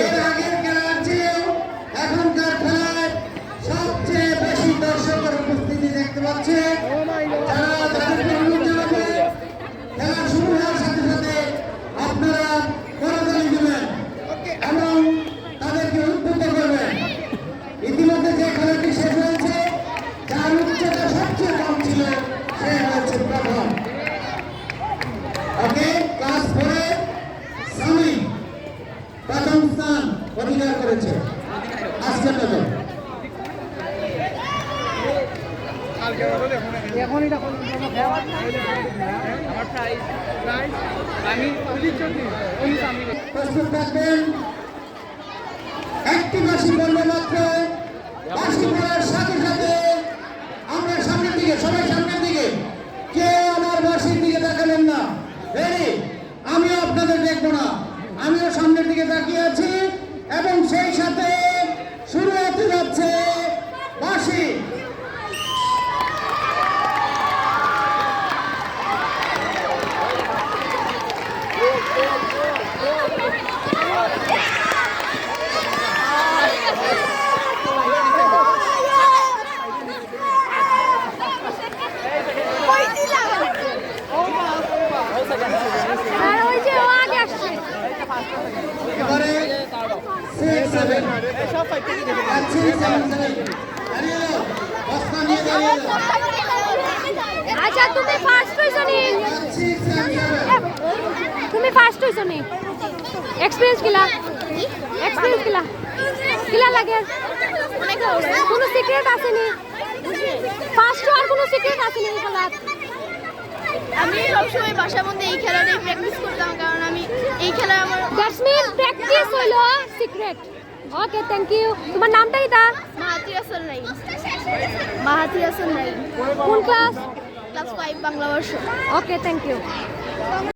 এর আগের খেলার চেয়ে এখনকার খেলায় সবচেয়ে বেশি দর্শকের উপস্থিতি দেখতে পাচ্ছে। যারা তাদেরকে অনুরোধ জানাবে খেলা শুরু হওয়ার সাথে সাথে আপনারা করতালি দেবেন এবং তাদেরকে উদ্বুদ্ধ করবেন। ইতিমধ্যে যে খেলাটি শেষ হয়েছে, যার উচ্চতা সবচেয়ে কম ছিল সে হয়েছে প্রথম। ওকে, ক্লাস 4 সামি প্রথম স্থান অধিকার করেছে আজকের মতো। প্রস্তুত থাকবেন, একটি বাঁশি পড়বে মাত্র। বাঁশি পড়ার সাথে সাথে আমরা সামনের দিকে, সবাই সামনের দিকে, কেউ আমার বাঁশির দিকে তাকাবেন না। রেডি? আমিও আপনাদের দেখবো না, আমিও সামনের দিকে তাকিয়ে আছি এবং সেই সাথে শুরু হতে যাচ্ছে বাঁশি। এবারে 6, 7 আচ্ছা, তুমি ফার্স্ট হইছো নি? তুমি ফার্স্ট হইছো নি? এক্সপেরিয়েন্স কিলা লাগে? কোনো সিক্রেট আছে নি? ফার্স্ট আর কোনো সিক্রেট আছে নি খেলা? আমি সবসময় বাসার মধ্যে এই খেলাটাই প্র্যাকটিস করতাম, কারণ আমি এই খেলা আমার দ্যাটস মিন প্র্যাকটিস হইলো সিক্রেট। Okay, thank you. তোমার নামটা কি? মাহাতি আসল নাই। কোন ক্লাস? ক্লাস 5 বাংলা বর্ষ। ওকে, থ্যাংক ইউ।